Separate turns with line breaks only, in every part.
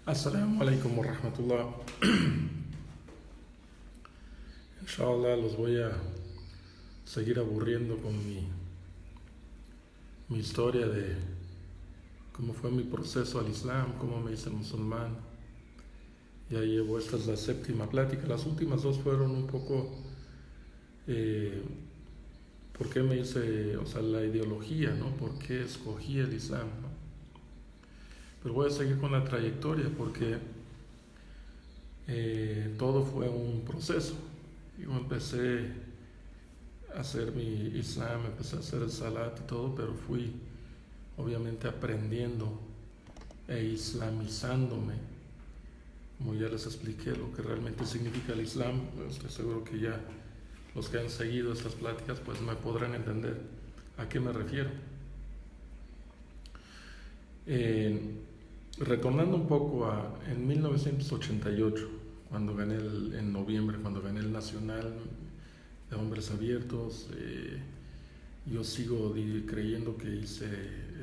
Assalamu alaikum wa rahmatullah. Inshallah los voy a seguir aburriendo con mi historia de cómo fue mi proceso al Islam, cómo me hice musulmán. Ya llevo, esta es la séptima plática. Las últimas dos fueron un poco por qué me hice, o sea, la ideología, ¿no? Por qué escogí el Islam, ¿no? Pero voy a seguir con la trayectoria porque todo fue un proceso. Yo empecé a hacer mi Islam, empecé a hacer el Salat y todo, pero fui obviamente aprendiendo e islamizándome. Como ya les expliqué lo que realmente significa el Islam, estoy seguro que ya los que han seguido estas pláticas pues me podrán entender a qué me refiero. Retornando un poco en 1988, en noviembre, cuando gané el Nacional de Hombres Abiertos, yo sigo creyendo que hice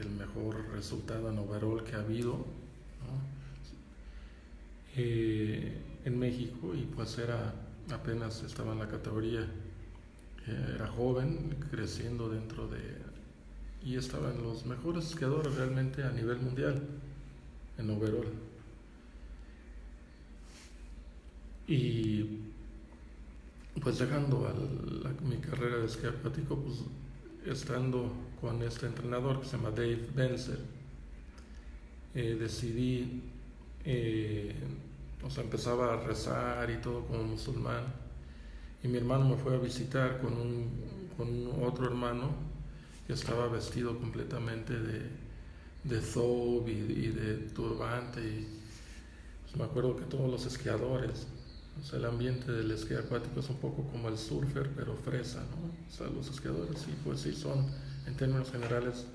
el mejor resultado en overall que ha habido, ¿no? En México, y pues apenas estaba en la categoría, era joven, creciendo y estaba en los mejores esquiadores realmente a nivel mundial en overall. Y pues llegando mi carrera de esquí acuático, pues estando con este entrenador que se llama Dave Benzer, decidí, o sea, empezaba a rezar y todo como musulmán, y mi hermano me fue a visitar con otro hermano que estaba vestido completamente de thob y de turbante, y pues me acuerdo que todos los esquiadores, o sea, el ambiente del esquí acuático es un poco como el surfer, pero fresa, ¿no? O sea, los esquiadores sí, pues sí son, en términos generales,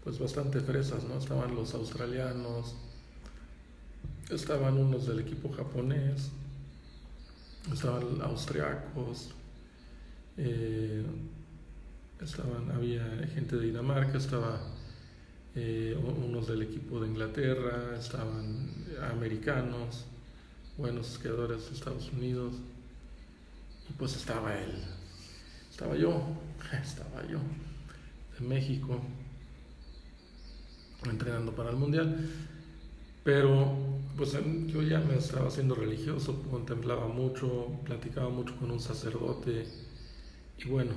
pues bastante fresas, ¿no? Estaban los australianos, estaban unos del equipo japonés, estaban austriacos, había gente de Dinamarca, estaba unos del equipo de Inglaterra, estaban americanos, buenos esquiadores de Estados Unidos, y pues estaba yo de México, entrenando para el Mundial. Pero pues yo ya me estaba haciendo religioso, contemplaba mucho, platicaba mucho con un sacerdote, y bueno,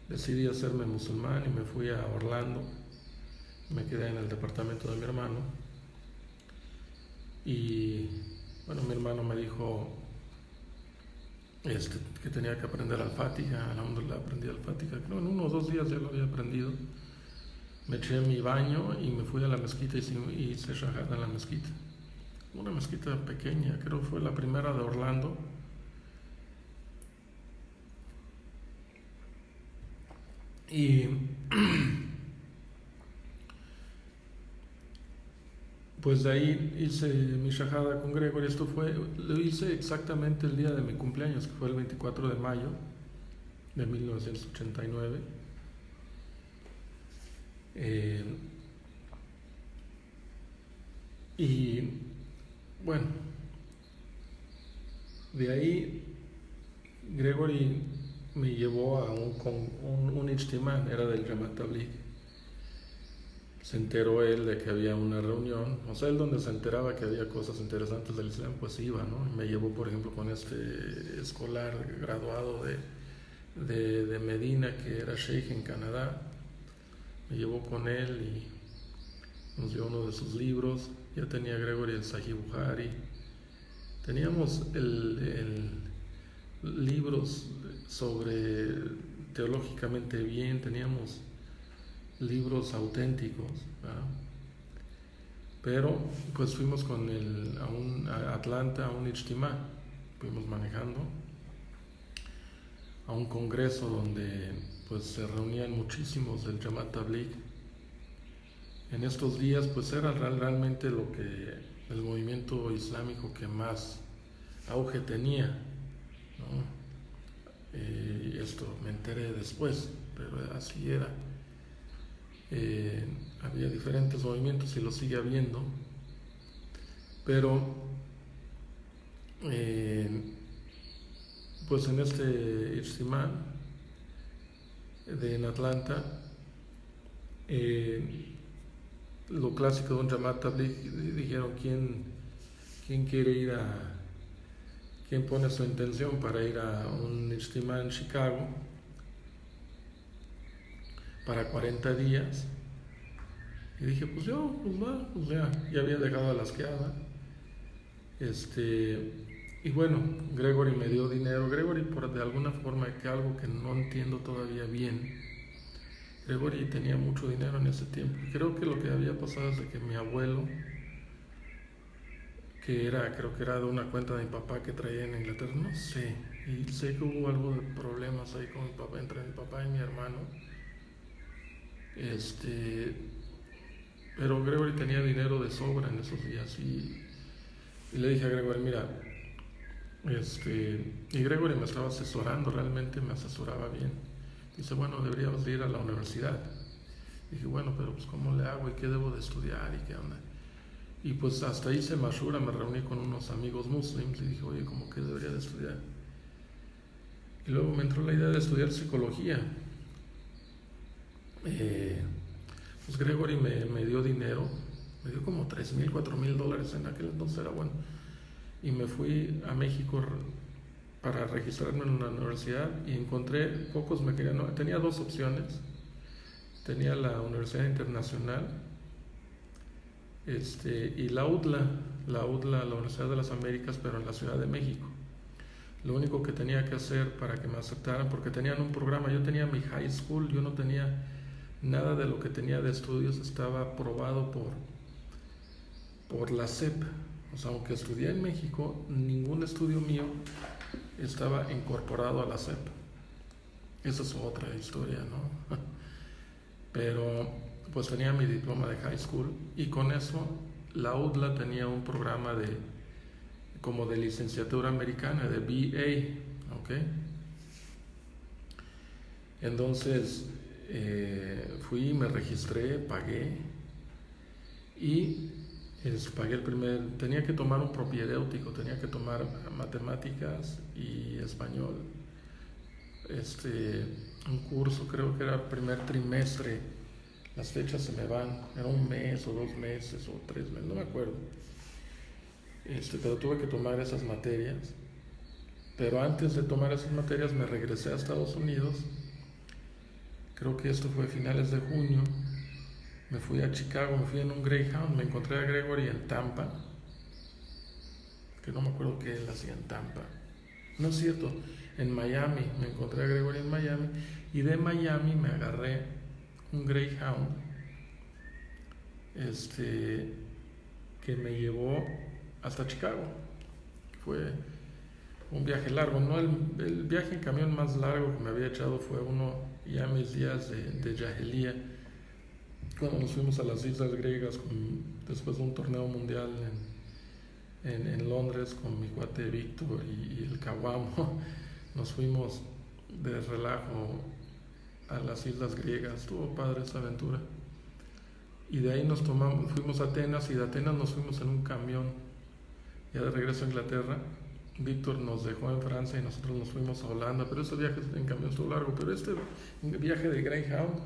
decidí hacerme musulmán y me fui a Orlando. Me quedé en el departamento de mi hermano, y bueno, mi hermano me dijo que tenía que aprender al-Fatiha. Alhamdulillah, aprendí al-Fatiha, creo en 1 o 2 días ya lo había aprendido. Me eché mi baño y me fui a la mezquita y hice shahada en la mezquita. Una mezquita pequeña, creo que fue la primera de Orlando. Y pues de ahí hice mi shahada con Gregory. Lo hice exactamente el día de mi cumpleaños, que fue el 24 de mayo de 1989. Y bueno, de ahí Gregory me llevó a un ijtimá, era del Jamaat Tabligh. Se enteró él de que había una reunión, o sea, él donde se enteraba que había cosas interesantes del Islam, pues iba, ¿no? Y me llevó, por ejemplo, con este escolar graduado de Medina, que era sheikh en Canadá. Me llevó con él y nos dio uno de sus libros. Ya tenía Gregory el Sahih Bukhari. Teníamos libros sobre teológicamente bien, teníamos libros auténticos, ¿verdad? Pero pues fuimos a Atlanta, a un ijtimá, fuimos manejando a un congreso donde pues se reunían muchísimos del Jamaat Tabligh. En estos días pues era realmente el movimiento islámico que más auge tenía, ¿no? Esto me enteré después, pero así era. Había diferentes movimientos y lo sigue habiendo, Pero pues en este Ijtimal en Atlanta, lo clásico de un Jamaat Tabligh, dijeron quién quiere ir quién pone su intención para ir a un Ijtimal en Chicago para 40 días. Y dije, pues yo, pues va, pues ya había dejado la asqueada. Y bueno, Gregory me dio dinero. Gregory, por de alguna forma, que algo que no entiendo todavía bien, Gregory tenía mucho dinero en ese tiempo. Creo que lo que había pasado es de que mi abuelo, creo que era de una cuenta de mi papá que traía en Inglaterra, no sé, y sé que hubo algo de problemas ahí con mi papá, entre mi papá y mi hermano. Pero Gregory tenía dinero de sobra en esos días y le dije a Gregory, mira, y Gregory me estaba asesorando, realmente me asesoraba bien. Dice, bueno, deberíamos ir a la universidad. Dije, bueno, pero pues ¿cómo le hago y qué debo de estudiar y qué onda? Y pues hasta hice mashura, me reuní con unos amigos muslims y dije, oye, ¿cómo que debería de estudiar? Y luego me entró la idea de estudiar psicología. Pues Gregory me dio dinero, me dio como $3,000, $4,000 en aquel entonces, era bueno. Y me fui a México para registrarme en una universidad y encontré, pocos me querían, no, tenía dos opciones. Tenía la Universidad Internacional y la UDLA, la Universidad de las Américas, pero en la Ciudad de México. Lo único que tenía que hacer para que me aceptaran, porque tenían un programa, yo tenía mi high school, yo no tenía nada de lo que tenía de estudios, estaba aprobado por la SEP. O sea, aunque estudié en México, ningún estudio mío estaba incorporado a la SEP. Esa es otra historia, ¿no? Pero pues tenía mi diploma de high school y con eso la UDLA tenía un programa como de licenciatura americana, de BA, ¿ok? Entonces fui, me registré, pagué y pagué tenía que tomar un propedéutico, tenía que tomar matemáticas y español, un curso, creo que era el primer trimestre, las fechas se me van, era un mes o 2 meses o 3 meses, no me acuerdo, pero tuve que tomar esas materias, pero antes de tomar esas materias me regresé a Estados Unidos, creo que esto fue a finales de junio, me fui a Chicago, me fui en un Greyhound, me encontré a Gregory en Tampa, que no me acuerdo qué él hacía en Tampa, no es cierto, en Miami, me encontré a Gregory en Miami, y de Miami me agarré un Greyhound, que me llevó hasta Chicago. Fue un viaje largo, no el viaje en camión más largo que me había echado fue uno ya mis días de Yahelía, cuando nos fuimos a las islas griegas después de un torneo mundial en Londres con mi cuate Víctor y el Kawamo. Nos fuimos de relajo a las islas griegas, estuvo padre esa aventura. Y de ahí fuimos a Atenas y de Atenas nos fuimos en un camión ya de regreso a Inglaterra. Víctor nos dejó en Francia y nosotros nos fuimos a Holanda, pero ese viaje en camión estuvo largo. Pero este viaje de Greyhound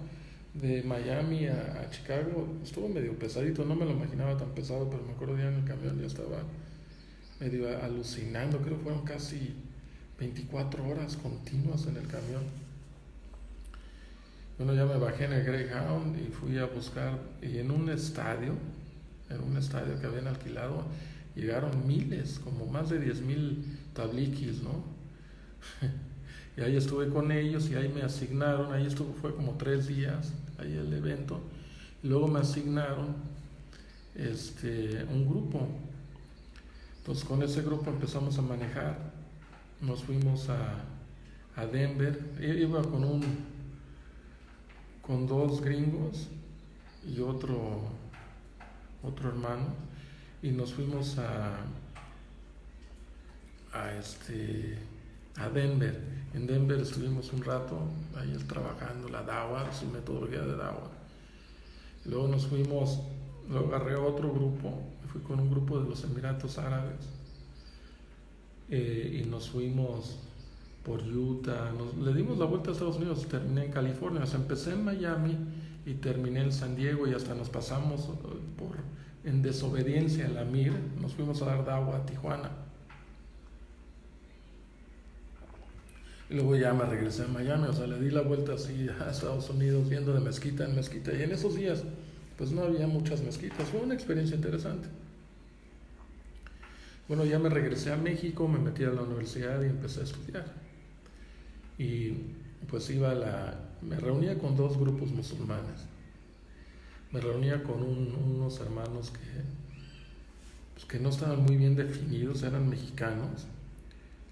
de Miami a Chicago estuvo medio pesadito, no me lo imaginaba tan pesado, pero me acuerdo ya en el camión ya estaba medio alucinando, creo que fueron casi 24 horas continuas en el camión. Bueno, ya me bajé en el Greyhound y fui a buscar, y en un estadio que habían alquilado, llegaron miles, como más de 10,000 tabliquis, ¿no? Y ahí estuve con ellos y ahí me asignaron, fue como 3 días, ahí el evento, y luego me asignaron un grupo. Entonces con ese grupo empezamos a manejar, nos fuimos a Denver, iba con 2 gringos y otro hermano, y nos fuimos a Denver. En Denver estuvimos un rato ahí trabajando la dawa, su metodología de dawa. Luego nos fuimos luego agarré otro grupo, fui con un grupo de los Emiratos Árabes y nos fuimos por Utah, le dimos la vuelta a Estados Unidos, terminé en California, o sea, empecé en Miami y terminé en San Diego y hasta nos pasamos en desobediencia a la MIR, nos fuimos a dar agua a Tijuana. Y luego ya me regresé a Miami, o sea, le di la vuelta así a Estados Unidos, viendo de mezquita en mezquita. Y en esos días, pues no había muchas mezquitas. Fue una experiencia interesante. Bueno, ya me regresé a México, me metí a la universidad y empecé a estudiar. Y pues me reunía con dos grupos musulmanes. Me reunía con unos hermanos que no estaban muy bien definidos, eran mexicanos,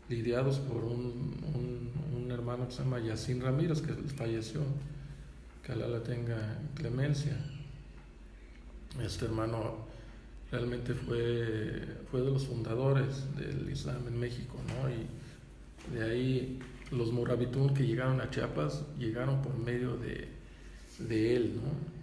lidiados por un hermano que se llama Yacín Ramírez, que falleció, que Alá le tenga clemencia. Este hermano realmente fue de los fundadores del Islam en México, ¿no? Y de ahí los Moravitún que llegaron a Chiapas llegaron por medio de él, ¿no?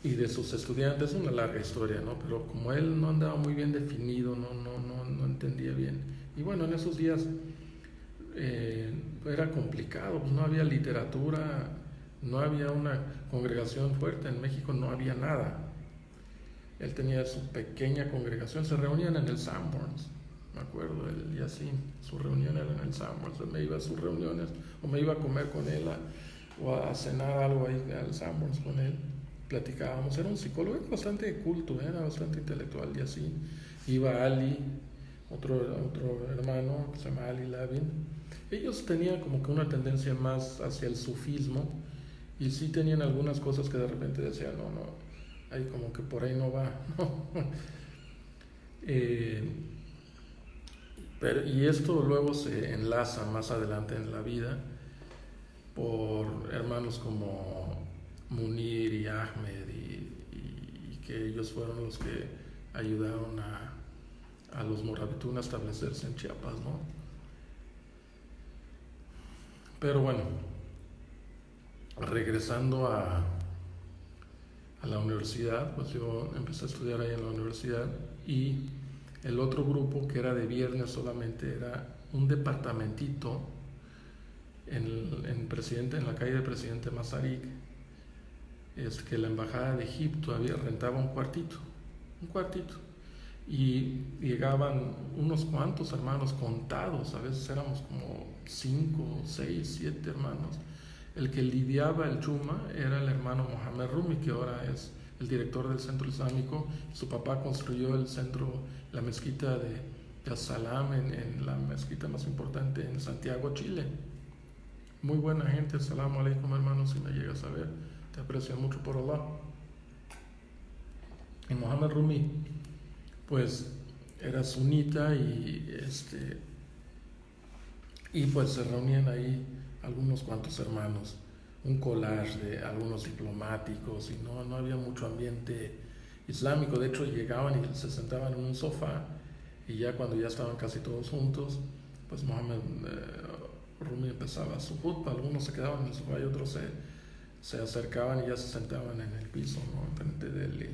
Y de sus estudiantes, una larga historia, ¿no? Pero como él no andaba muy bien definido, no entendía bien. Y bueno, en esos días era complicado, pues no había literatura, no había una congregación fuerte, en México no había nada. Él tenía su pequeña congregación, se reunían en el Sanborns, me acuerdo, él y así, su reunión era en el Sanborns, me iba a sus reuniones, o me iba a comer con él, o a cenar algo ahí al Sanborns con él. Platicábamos, era un psicólogo, era bastante culto, era bastante intelectual y así. Iba Ali, otro hermano que se llama Ali Lavin. Ellos tenían como que una tendencia más hacia el sufismo y sí tenían algunas cosas que de repente decían, no, ahí como que por ahí no va, ¿no? Y esto luego se enlaza más adelante en la vida por hermanos como Munir y Ahmed y que ellos fueron los que ayudaron a los Moravitún a establecerse en Chiapas, ¿no? Pero bueno, regresando a la universidad, pues yo empecé a estudiar ahí en la universidad y el otro grupo que era de viernes solamente era un departamentito en la calle de Presidente Masaryk, que la embajada de Egipto rentaba un cuartito, y llegaban unos cuantos hermanos contados, a veces éramos como 5, 6, 7 hermanos. El que lidiaba el Chuma era el hermano Mohamed Rumi, que ahora es el director del centro islámico. Su papá construyó el centro, la mezquita de As-Salam, en la mezquita más importante en Santiago, Chile. Muy buena gente, assalamu alaikum hermano, si me llegas a ver, te aprecio mucho por Allah. Y Mohamed Rumi, pues era sunita y pues se reunían ahí algunos cuantos hermanos, un collage de algunos diplomáticos y no había mucho ambiente islámico. De hecho llegaban y se sentaban en un sofá y ya cuando ya estaban casi todos juntos, pues Mohamed Rumi empezaba su khutbah, algunos se quedaban en el sofá y otros se acercaban y ya se sentaban en el piso, ¿no? Enfrente de él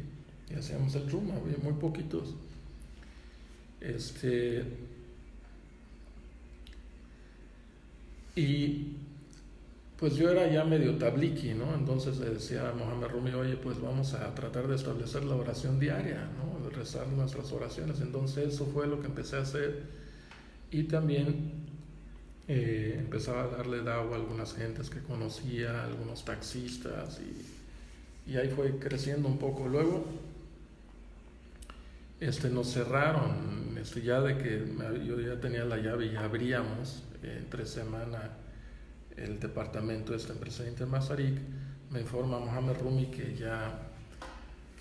y hacíamos el Chuma, había muy poquitos. Y pues yo era ya medio tabliki, ¿no? Entonces le decía a Mohamed Rumi, oye, pues vamos a tratar de establecer la oración diaria, ¿no? De rezar nuestras oraciones. Entonces eso fue lo que empecé a hacer. Y también empezaba a darle dawa a algunas gentes que conocía, algunos taxistas, y ahí fue creciendo un poco. Luego nos cerraron, ya de que yo ya tenía la llave y ya abríamos entre semana el departamento en Presidente Masaryk. Me informa Mohamed Rumi que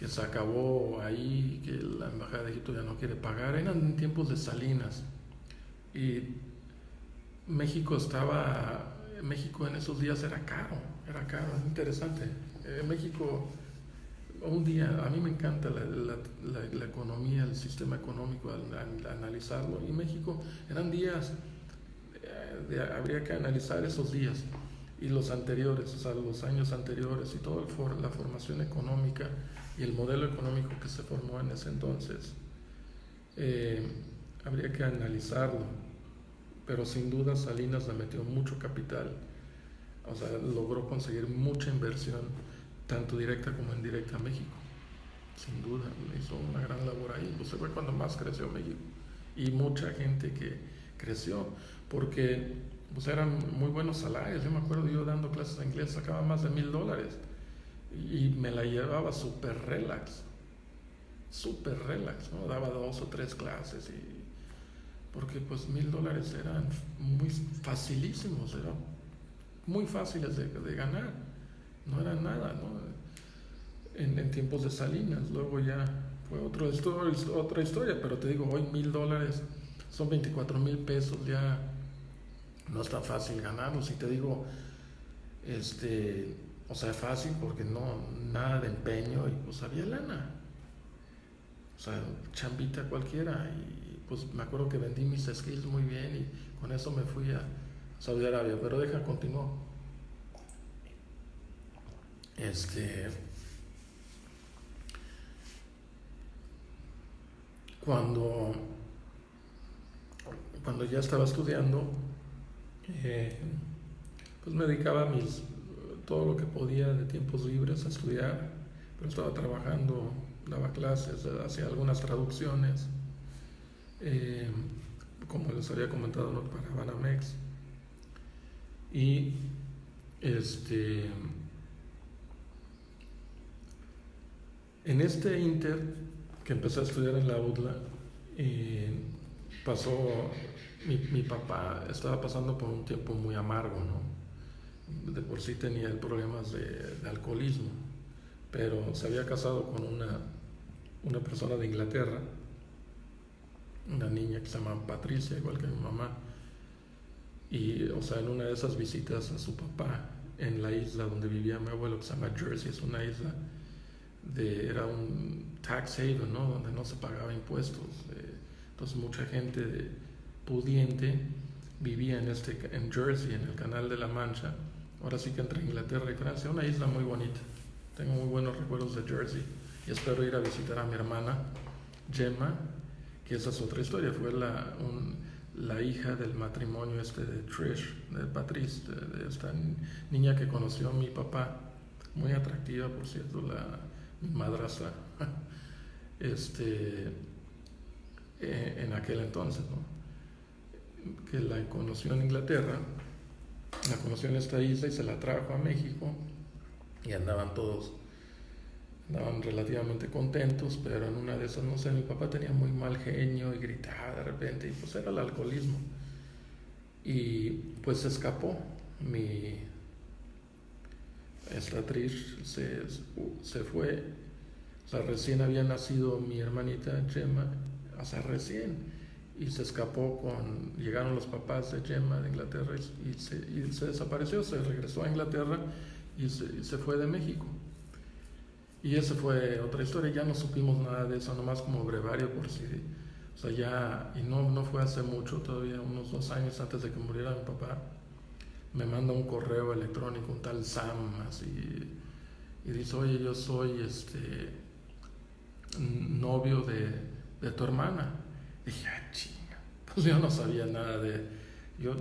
se acabó ahí, que la embajada de Egipto ya no quiere pagar. Eran tiempos de Salinas y México en esos días era caro, es interesante. México, un día, a mí me encanta la economía, el sistema económico al analizarlo, y México eran días, habría que analizar esos días. y los anteriores, o sea, los años anteriores y toda la formación económica y el modelo económico que se formó en ese entonces, habría que analizarlo, pero sin duda Salinas le metió mucho capital, o sea, logró conseguir mucha inversión, tanto directa como indirecta a México, sin duda, hizo una gran labor ahí, pues fue cuando más creció México, y mucha gente que creció, porque pues eran muy buenos salarios. Yo me acuerdo yo dando clases de inglés, sacaba más de $1,000 y me la llevaba súper relax, ¿no? Daba 2 o 3 clases porque pues $1,000 eran muy facilísimos, eran muy fáciles de ganar, no era nada, ¿no? En tiempos de Salinas, luego ya fue otra historia, pero te digo, hoy $1,000 son 24,000 pesos, ya no es tan fácil ganarlos. Y te digo, o sea, fácil porque no, nada de empeño y pues había lana, o sea, chambita cualquiera. Y pues me acuerdo que vendí mis skills muy bien y con eso me fui a Saudi Arabia. Pero continuó. Cuando, cuando ya estaba estudiando, pues me dedicaba todo lo que podía de tiempos libres a estudiar, pero estaba trabajando, daba clases, hacía algunas traducciones, como les había comentado, ¿no?, para Banamex. Y en este inter que empecé a estudiar en la UDLA, pasó, mi papá estaba pasando por un tiempo muy amargo, ¿no? De por sí tenía problemas de alcoholismo, pero se había casado con una persona de Inglaterra, una niña que se llama Patricia, igual que mi mamá. Y, o sea, en una de esas visitas a su papá en la isla donde vivía mi abuelo, que se llama Jersey, es una isla era un tax haven, ¿no?, donde no se pagaba impuestos. Entonces mucha gente pudiente vivía en Jersey, en el Canal de la Mancha, ahora sí que entre Inglaterra y Francia, una isla muy bonita. Tengo muy buenos recuerdos de Jersey y espero ir a visitar a mi hermana Gemma, que esa es otra historia. Fue la hija del matrimonio de Trish, de Patrice, de esta niña que conoció a mi papá, muy atractiva, por cierto, mi madrastra, en aquel entonces, ¿no?, que la conoció en Inglaterra, la conoció en esta isla y se la trajo a México, y andaban relativamente contentos, pero en una de esas, no sé, mi papá tenía muy mal genio y gritaba de repente, y pues era el alcoholismo, y pues se escapó. Esta Trish se fue, o sea, recién había nacido mi hermanita Gemma, o sea, recién, y se escapó llegaron los papás de Gemma de Inglaterra y se desapareció, se regresó a Inglaterra y se fue de México. Y esa fue otra historia, ya no supimos nada de eso, nomás como brevario por si, o sea, ya, y no fue hace mucho, todavía unos 2 años antes de que muriera mi papá, me manda un correo electrónico, un tal Sam, así, y dice, oye, yo soy novio de tu hermana. Dije, chinga, pues yo no sabía nada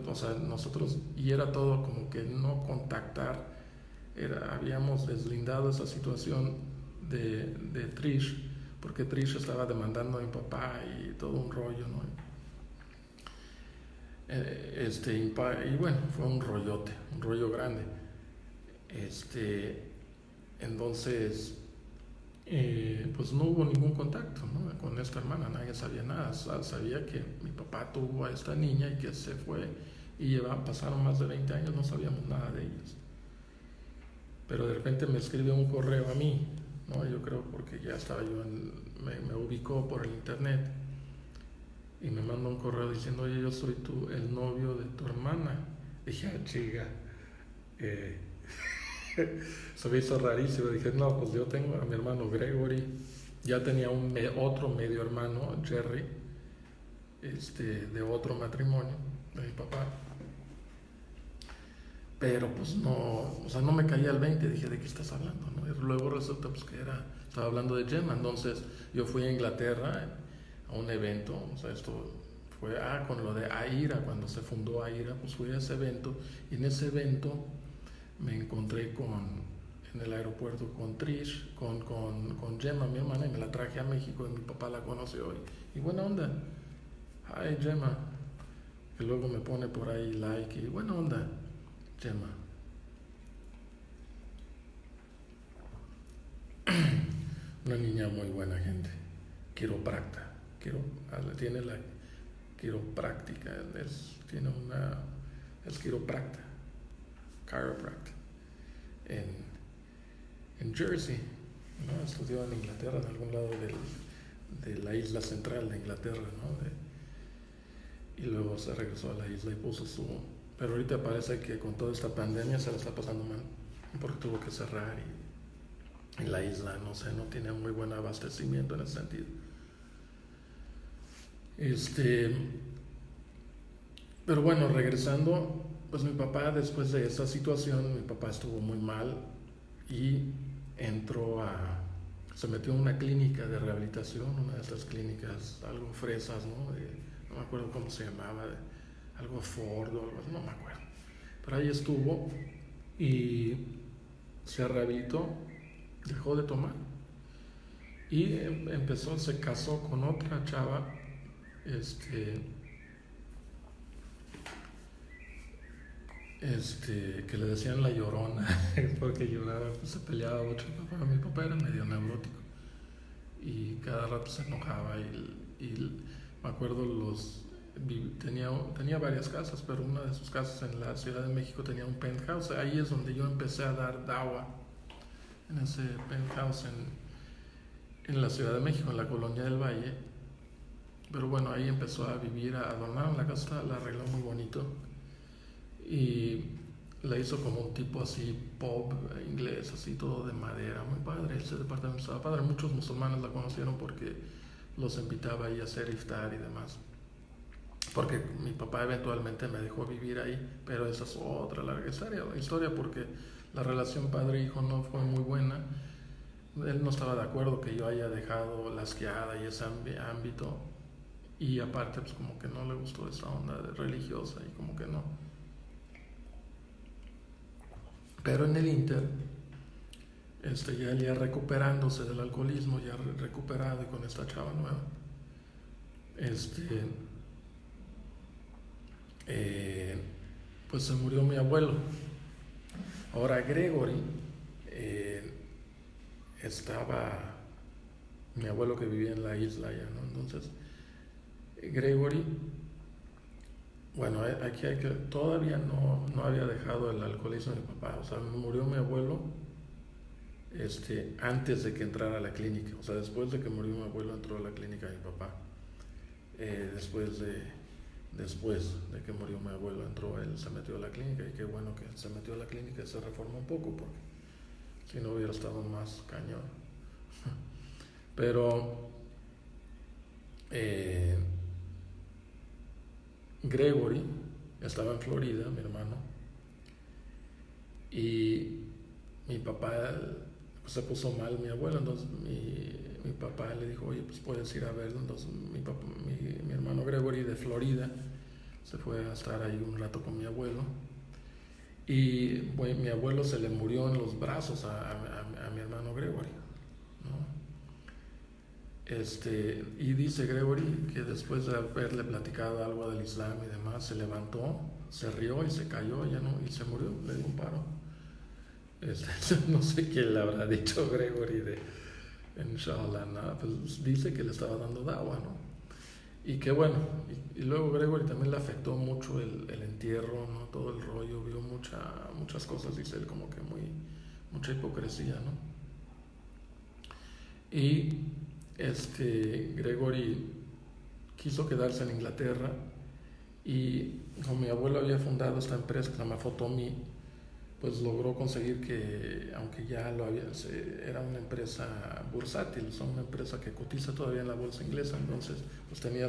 o sea, nosotros, y era todo como que no contactar, habíamos deslindado esa situación de Trish, porque Trish estaba demandando a mi papá y todo un rollo, ¿no? Y bueno, fue un rollo grande. Entonces, pues no hubo ningún contacto, ¿no?, con esta hermana, nadie sabía nada. Sabía que mi papá tuvo a esta niña y que se fue, y pasaron más de 20 años, no sabíamos nada de ellos. Pero de repente me escribe un correo a mí, ¿no?, yo creo porque ya estaba yo, me ubicó por el internet, y me manda un correo diciendo, oye, yo soy el novio de tu hermana. Dije, chica, se me hizo rarísimo. Dije, no, pues yo tengo a mi hermano Gregory, ya tenía otro medio hermano, Jerry, de otro matrimonio de mi papá. pero pues no, o sea, no me caía el 20, dije, ¿de qué estás hablando? ¿No? Y luego resulta pues que estaba hablando de Gemma. Entonces yo fui a Inglaterra a un evento, o sea, esto fue con lo de AIRA, cuando se fundó AIRA, pues fui a ese evento, y en ese evento me encontré en el aeropuerto con Trish, con Gemma, mi hermana, y me la traje a México, y mi papá la conoció, y buena onda, hi Gemma, y luego me pone por ahí like, y buena onda, Gemma. Una niña muy buena gente, quiropracta, tiene la quiropráctica, es quiropracta, chiropracta, en Jersey, ¿no? Estudió en Inglaterra, en algún lado de la isla central de Inglaterra, ¿no? Y luego se regresó a la isla y puso Pero ahorita parece que con toda esta pandemia se la está pasando mal, porque tuvo que cerrar, y la isla, no sé, no tiene muy buen abastecimiento en ese sentido. Pero bueno, regresando, pues mi papá, después de esa situación, mi papá estuvo muy mal y se metió en una clínica de rehabilitación, una de estas clínicas algo fresas, ¿no? No me acuerdo cómo se llamaba, algo Ford o algo así, no me acuerdo. Pero ahí estuvo y se rehabilitó, dejó de tomar y se casó con otra chava, que le decían la llorona, porque lloraba, pues se peleaba mucho mi papá era medio neurótico y cada rato se enojaba, y me acuerdo tenía varias casas, pero una de sus casas en la Ciudad de México tenía un penthouse. Ahí es donde yo empecé a dar dawa, en ese penthouse en la Ciudad de México, en la Colonia del Valle. Pero bueno, ahí empezó a vivir, adornaron la casa, la arregló muy bonito y la hizo como un tipo así pub inglés, así todo de madera, muy padre. Ese departamento estaba padre. Muchos musulmanes la conocieron porque los invitaba ahí a hacer iftar y demás, porque mi papá eventualmente me dejó vivir ahí, pero esa es otra larga historia, porque la relación padre-hijo no fue muy buena. Él no estaba de acuerdo que yo haya dejado la esquiada y ese ámbito, y aparte pues como que no le gustó esa onda religiosa, y como que no. Pero en el Inter, ya recuperándose del alcoholismo, ya recuperado y con esta chava nueva, pues se murió mi abuelo. Ahora Gregory, mi abuelo que vivía en la isla ya, ¿no? Entonces, Gregory, bueno, aquí todavía no había dejado el alcoholismo de mi papá. O sea, murió mi abuelo antes de que entrara a la clínica. O sea, después de que murió mi abuelo entró a la clínica mi papá. Después de que murió mi abuelo entró él, se metió a la clínica, y qué bueno que se metió a la clínica y se reformó un poco, porque si no hubiera estado más cañón. Pero Gregory estaba en Florida, mi hermano, y mi papá pues, se puso mal mi abuelo. Entonces mi papá le dijo, oye, pues puedes ir a verlo. Entonces mi hermano Gregory de Florida se fue a estar ahí un rato con mi abuelo, y bueno, mi abuelo se le murió en los brazos a mi hermano Gregory, ¿no? Y dice Gregory que después de haberle platicado algo del Islam y demás, se levantó, se rió y se cayó, y se murió, le dio un paro. No sé qué le habrá dicho Gregory inshallah, nada, pues dice que le estaba dando dawa, ¿no? Y que bueno, y luego Gregory también le afectó mucho el entierro, ¿no? Todo el rollo, vio muchas cosas, dice él, como que mucha hipocresía, ¿no? Y Gregory quiso quedarse en Inglaterra, y como mi abuelo había fundado esta empresa que se llama Fotomi, pues logró conseguir que, aunque ya era una empresa bursátil, una empresa que cotiza todavía en la bolsa inglesa, entonces pues tenía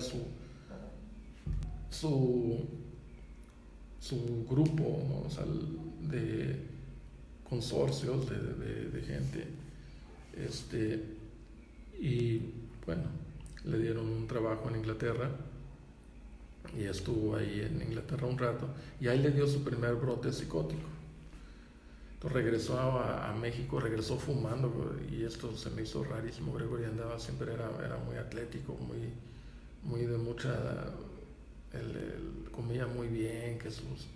su grupo, ¿no? O sea, de consorcios de gente, y bueno, le dieron un trabajo en Inglaterra y estuvo ahí en Inglaterra un rato y ahí le dio su primer brote psicótico. Entonces regresó a México, regresó fumando y esto se me hizo rarísimo. Gregory andaba siempre, era muy atlético, muy de mucha, comía muy bien, que sus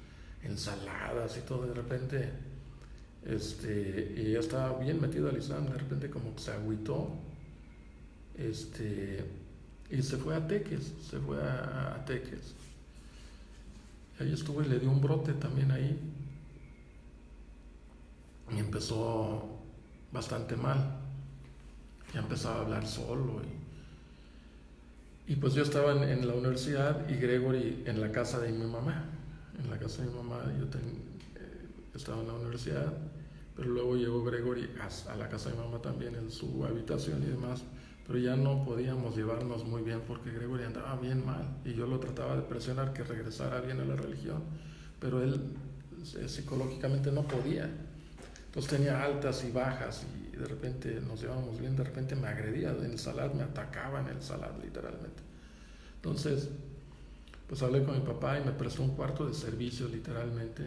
ensaladas y todo. De repente, y ya estaba bien metido al Islam, de repente como que se agüitó, y se fue a Teques, a Teques. Y ahí estuvo y le dio un brote también ahí. Y empezó bastante mal. Ya empezaba a hablar solo. Y pues yo estaba en la universidad y Gregory en la casa de mi mamá. En la casa de mi mamá estaba en la universidad, pero luego llegó Gregory a la casa de mi mamá también, en su habitación y demás. Pero ya no podíamos llevarnos muy bien porque Gregory andaba bien mal y yo lo trataba de presionar que regresara bien a la religión, pero él psicológicamente no podía. Entonces tenía altas y bajas y de repente nos llevábamos bien, de repente me agredía en el Salat, me atacaba en el Salat literalmente. Entonces, pues hablé con mi papá y me prestó un cuarto de servicio literalmente.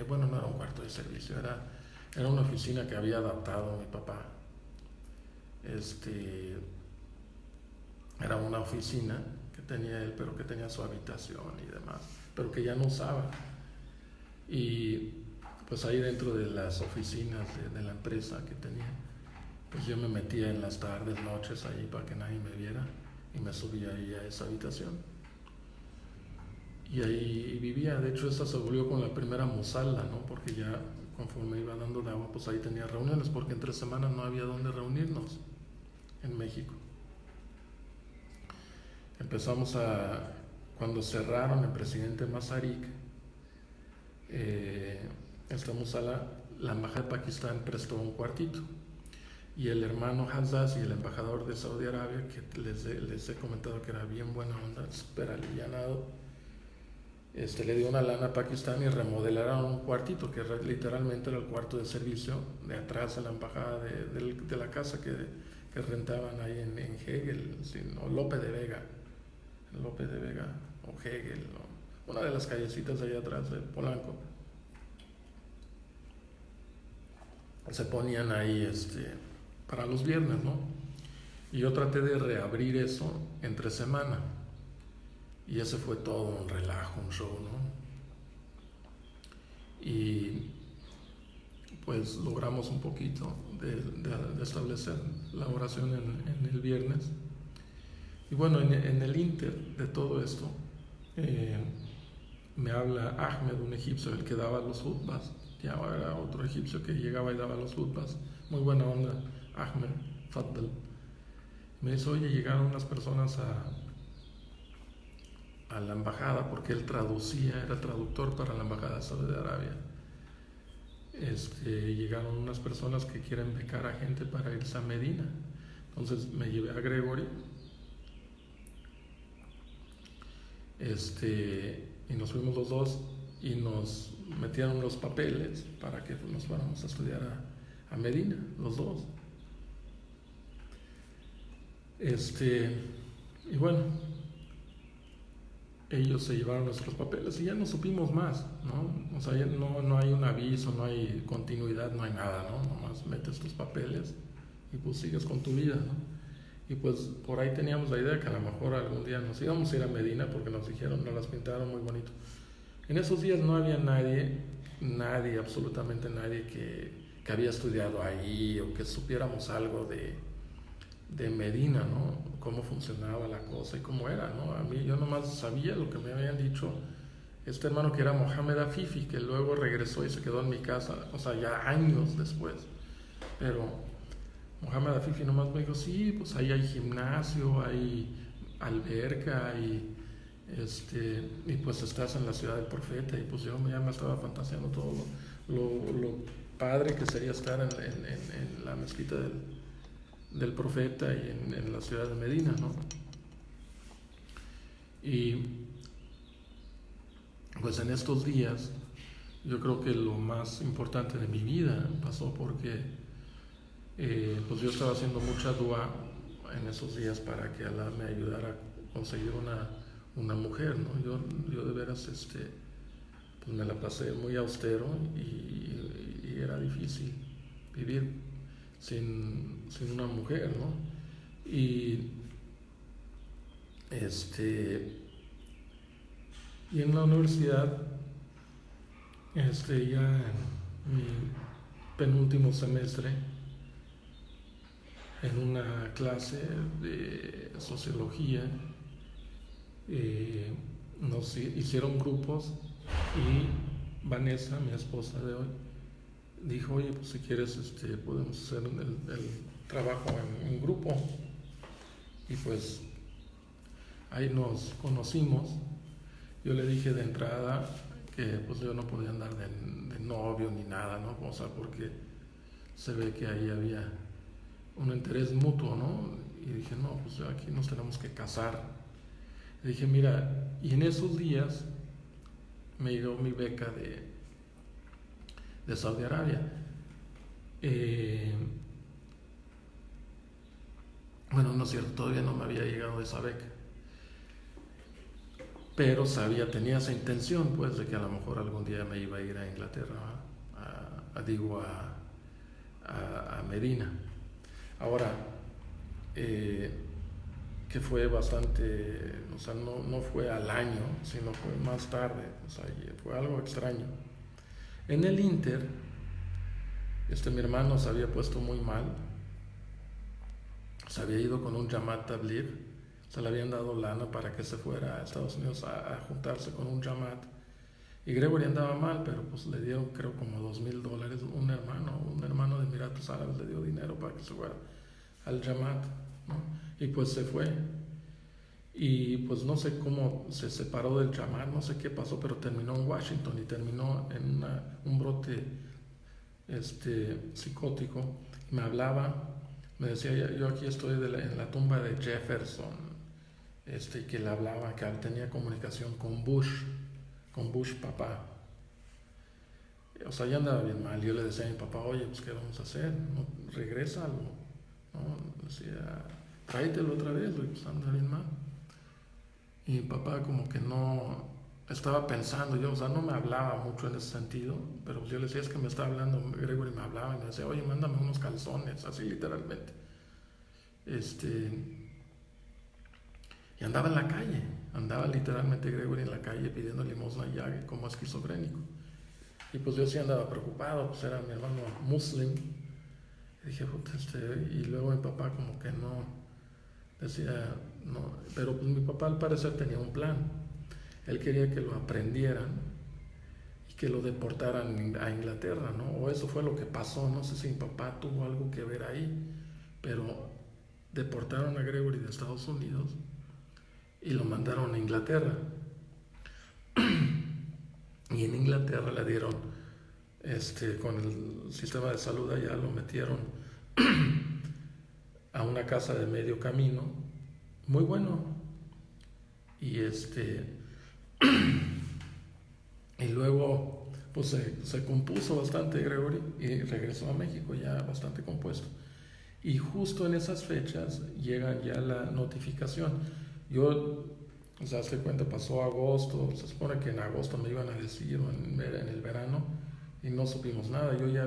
Bueno, no era un cuarto de servicio, era una oficina que había adaptado mi papá. Era una oficina que tenía él, pero que tenía su habitación y demás, pero que ya no usaba. Y pues ahí dentro de las oficinas de la empresa que tenía, pues yo me metía en las tardes, noches ahí para que nadie me viera y me subía ahí a esa habitación. Y ahí vivía. De hecho esa se volvió con la primera musala, ¿no? Porque ya conforme iba dando de agua, pues ahí tenía reuniones, porque entre semanas no había dónde reunirnos en México. Empezamos cuando cerraron el presidente Masaryk, esta musala, la embajada de Pakistán prestó un cuartito y el hermano Hazzaz y el embajador de Saudi Arabia, que les he comentado que era bien buena onda, súper alivianado, le dio una lana a Pakistán y remodelaron un cuartito que literalmente era el cuarto de servicio de atrás de la embajada de la casa que rentaban ahí en Hegel, o Lope de Vega o Hegel, ¿no? Una de las callecitas allá atrás de Polanco. Se ponían ahí para los viernes, ¿no? Y yo traté de reabrir eso entre semana y ese fue todo un relajo, un show, ¿no? Y pues logramos un poquito de establecer la oración en el viernes. Y bueno, en el inter de todo esto, me habla Ahmed, un egipcio, el que daba los khutbas. Ya era otro egipcio que llegaba y daba los khutbas. Muy buena onda, Ahmed, Faddal. Me dice, oye, llegaron unas personas a la embajada, porque él era traductor para la embajada de Saudi Arabia. Llegaron unas personas que quieren becar a gente para irse a Medina. Entonces me llevé a Gregory, y nos fuimos los dos y nos metieron los papeles para que nos fuéramos a estudiar a Medina, los dos. Y bueno, ellos se llevaron nuestros papeles y ya no supimos más, ¿no? O sea, ya no hay un aviso, no hay continuidad, no hay nada, ¿no? Nomás metes tus papeles y pues sigues con tu vida, ¿no? Y pues por ahí teníamos la idea que a lo mejor algún día nos íbamos a ir a Medina, porque nos dijeron, nos las pintaron muy bonito. En esos días no había nadie, absolutamente nadie que había estudiado ahí o que supiéramos algo de Medina, ¿no? Cómo funcionaba la cosa y cómo era, ¿no? A mí yo nomás sabía lo que me habían dicho este hermano que era Mohamed Afifi, que luego regresó y se quedó en mi casa, o sea, ya años después. Pero Mohamed Afifi nomás me dijo, sí, pues ahí hay gimnasio, hay alberca y pues estás en la ciudad del profeta. Y pues yo ya me estaba fantaseando todo lo padre que sería estar en la mezquita del profeta y en la ciudad de Medina, ¿no? Y pues en estos días, yo creo que lo más importante de mi vida pasó porque pues yo estaba haciendo mucha dua en esos días para que Alá me ayudara a conseguir una mujer, ¿no? Yo de veras, pues me la pasé muy austero y era difícil vivir sin una mujer, ¿no? Y y en la universidad, ya en mi penúltimo semestre, en una clase de sociología, nos hicieron grupos y Vanessa, mi esposa de hoy, dijo, oye, pues si quieres podemos hacer el trabajo en grupo. Y pues ahí nos conocimos. Yo le dije de entrada que pues yo no podía andar de novio ni nada, ¿no? O sea, porque se ve que ahí había un interés mutuo, ¿no? Y dije, no, pues aquí nos tenemos que casar. Le dije, mira, y en esos días me llegó mi beca de Saudi Arabia. Bueno, no es cierto, todavía no me había llegado esa beca. Pero tenía esa intención, pues, de que a lo mejor algún día me iba a ir a Inglaterra, a Medina. Ahora, que fue bastante, o sea, no fue al año, sino fue más tarde, o sea, fue algo extraño. En el Inter, mi hermano se había puesto muy mal, se había ido con un Jamaat Tabligh, se le habían dado lana para que se fuera a Estados Unidos a juntarse con un Jamaat. Y Gregory andaba mal, pero pues le dieron creo como $2,000. Un hermano de Emiratos Árabes le dio dinero para que se fuera al Jamaat, ¿no? Y pues se fue. Y pues no sé cómo se separó del Jamaat, no sé qué pasó, pero terminó en Washington y terminó en un brote psicótico. Me hablaba, me decía, yo aquí estoy en la tumba de Jefferson, que le hablaba, que tenía comunicación con Bush papá. O sea, ya andaba bien mal. Yo le decía a mi papá, oye, pues ¿qué vamos a hacer? ¿No? Regrésalo, ¿no? Decía, tráetelo otra vez, pues anda bien mal. Y mi papá como que no estaba pensando, o sea, no me hablaba mucho en ese sentido, pero yo le decía, es que me está hablando, Gregory me hablaba y me decía, oye, mándame unos calzones, así literalmente. Y andaba en la calle, andaba literalmente Gregory en la calle pidiendo limosna ya como esquizofrénico. Y pues yo sí andaba preocupado, pues era mi hermano muslim. Y dije, y luego mi papá como que no, decía, no, pero pues mi papá al parecer tenía un plan. Él quería que lo aprendieran y que lo deportaran a Inglaterra, ¿no? O eso fue lo que pasó, no sé si mi papá tuvo algo que ver ahí, pero deportaron a Gregory de Estados Unidos y lo mandaron a Inglaterra. Y en Inglaterra le dieron, con el sistema de salud allá, lo metieron a una casa de medio camino, muy bueno. Y y luego pues se compuso bastante Gregory y regresó a México ya bastante compuesto. Y justo en esas fechas llega ya la notificación. Yo, o sea, se cuenta, pasó agosto, se supone que en agosto me iban a decir, o en el verano, y no supimos nada. Yo ya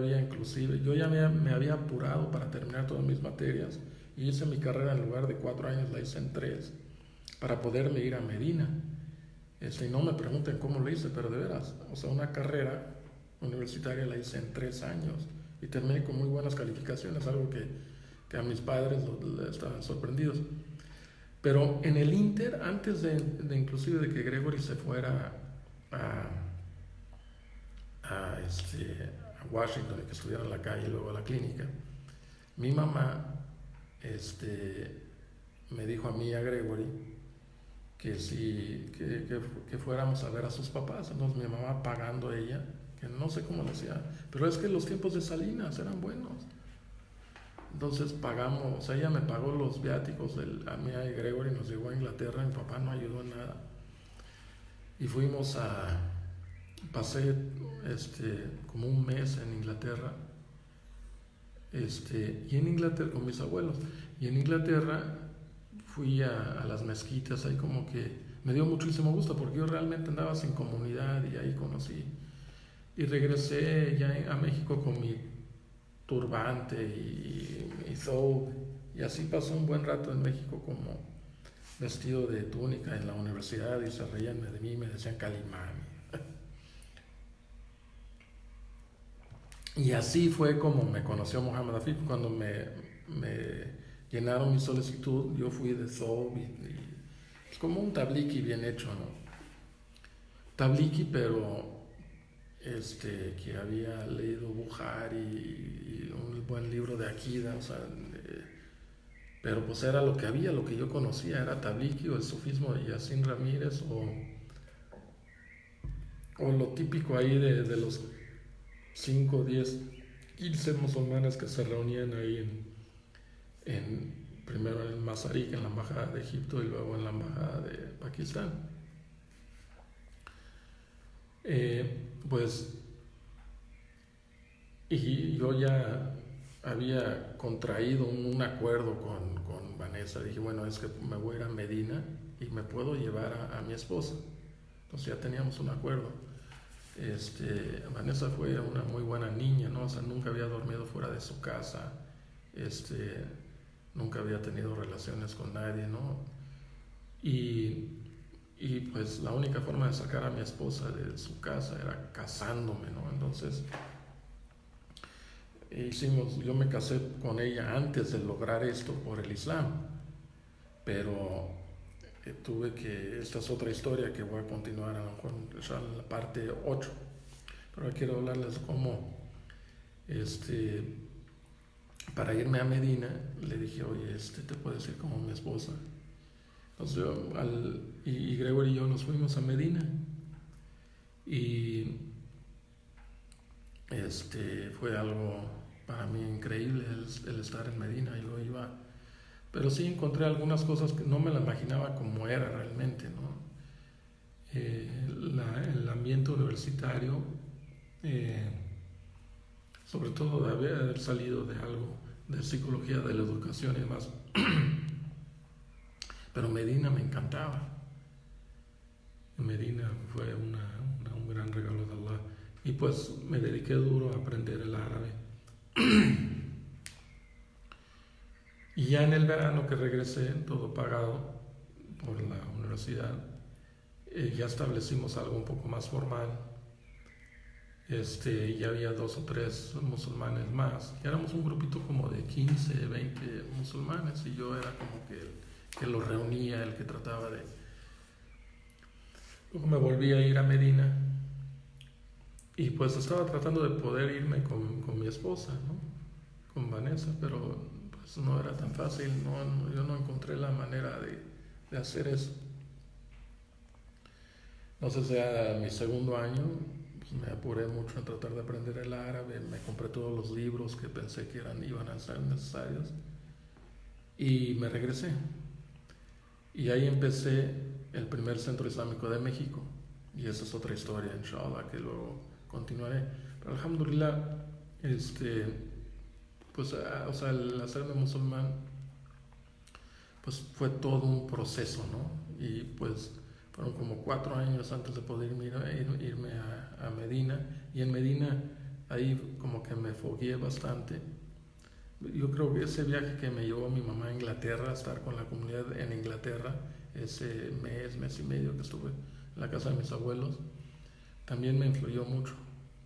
me había apurado para terminar todas mis materias, y hice mi carrera en lugar de 4 años, la hice en 3, para poderme ir a Medina. Y no me pregunten cómo lo hice, pero de veras, o sea, una carrera universitaria la hice en 3 años, y terminé con muy buenas calificaciones, algo que a mis padres estaban sorprendidos. Pero en el Inter, antes de inclusive de que Gregory se fuera a Washington y que estudiara en la calle y luego a la clínica, mi mamá me dijo a mí y a Gregory que sí, que fuéramos a ver a sus papás. Entonces mi mamá pagando ella, que no sé cómo lo hacía, pero es que los tiempos de Salinas eran buenos. Entonces pagamos, o sea, ella me pagó los viáticos a mí y Gregory, nos llevó a Inglaterra, mi papá no ayudó en nada. Y fuimos pasé como un mes en Inglaterra, y en Inglaterra con mis abuelos, y en Inglaterra fui a las mezquitas, ahí como que me dio muchísimo gusto porque yo realmente andaba sin comunidad y ahí conocí. Y regresé ya a México con mi turbante y thobe, y así pasó un buen rato en México como vestido de túnica en la universidad y se reían de mí, me decían Calimán. Y así fue como me conoció Mohamed Afif. Cuando me llenaron mi solicitud, yo fui de thobe es como un tabliki bien hecho, ¿no? Tabliki, pero que había leído Bukhari y un buen libro de Akida, o sea, pero pues era lo que había, lo que yo conocía, era tabliki o el sufismo de Yassin Ramírez o lo típico ahí de los 5 10 15 musulmanes que se reunían ahí primero en Masaryk, en la embajada de Egipto, y luego en la embajada de Pakistán. Pues, y yo ya había contraído un acuerdo con Vanessa. Dije, bueno, es que me voy a ir a Medina y me puedo llevar a mi esposa. Entonces ya teníamos un acuerdo. Vanessa fue una muy buena niña, ¿no? O sea, nunca había dormido fuera de su casa, nunca había tenido relaciones con nadie, ¿no? Y pues la única forma de sacar a mi esposa de su casa era casándome, ¿no? Entonces yo me casé con ella antes de lograr esto por el Islam, pero esta es otra historia que voy a continuar a lo mejor en la parte 8, pero quiero hablarles cómo, para irme a Medina, le dije, oye, te puedes ir como mi esposa. Entonces y Gregory y yo nos fuimos a Medina, y fue algo para mí increíble el estar en Medina. Yo iba, pero sí encontré algunas cosas que no me la imaginaba como era realmente, ¿no? El ambiente universitario, sobre todo de haber salido de algo de psicología de la educación y demás, pero Medina me encantaba. Medina fue un gran regalo de Allah, y pues me dediqué duro a aprender el árabe. Y ya en el verano que regresé, todo pagado por la universidad, ya establecimos algo un poco más formal. Ya había 2 o 3 musulmanes más. Y éramos un grupito como de 15, 20 musulmanes, y yo era como que los reunía, el que trataba de... Luego me volví a ir a Medina, y pues estaba tratando de poder irme con mi esposa, ¿no? Con Vanessa, pero pues no era tan fácil, yo no encontré la manera de hacer eso. Entonces ya mi segundo año, pues me apuré mucho en tratar de aprender el árabe, me compré todos los libros que pensé que iban a ser necesarios, y me regresé. Y ahí empecé el primer centro islámico de México, y esa es otra historia, inshallah, que luego continuaré. Pero alhamdulillah, pues, o sea, el hacerme musulmán, pues fue todo un proceso, ¿no? Y pues fueron como 4 años antes de poder irme a Medina, y en Medina ahí como que me fogueé bastante. Yo creo que ese viaje que me llevó mi mamá a Inglaterra, a estar con la comunidad en Inglaterra, ese mes y medio que estuve en la casa de mis abuelos, también me influyó mucho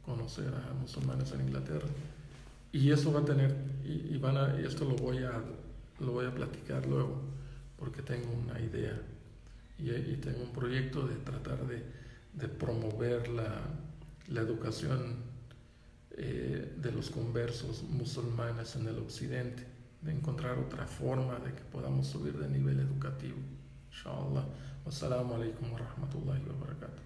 conocer a musulmanes en Inglaterra. Y eso va a tener, y esto lo voy a platicar luego, porque tengo una idea y tengo un proyecto de tratar de promover la educación de los conversos musulmanes en el occidente, de encontrar otra forma de que podamos subir de nivel educativo. Inshallah. Wassalamu alaikum wa rahmatullahi wa barakatuh.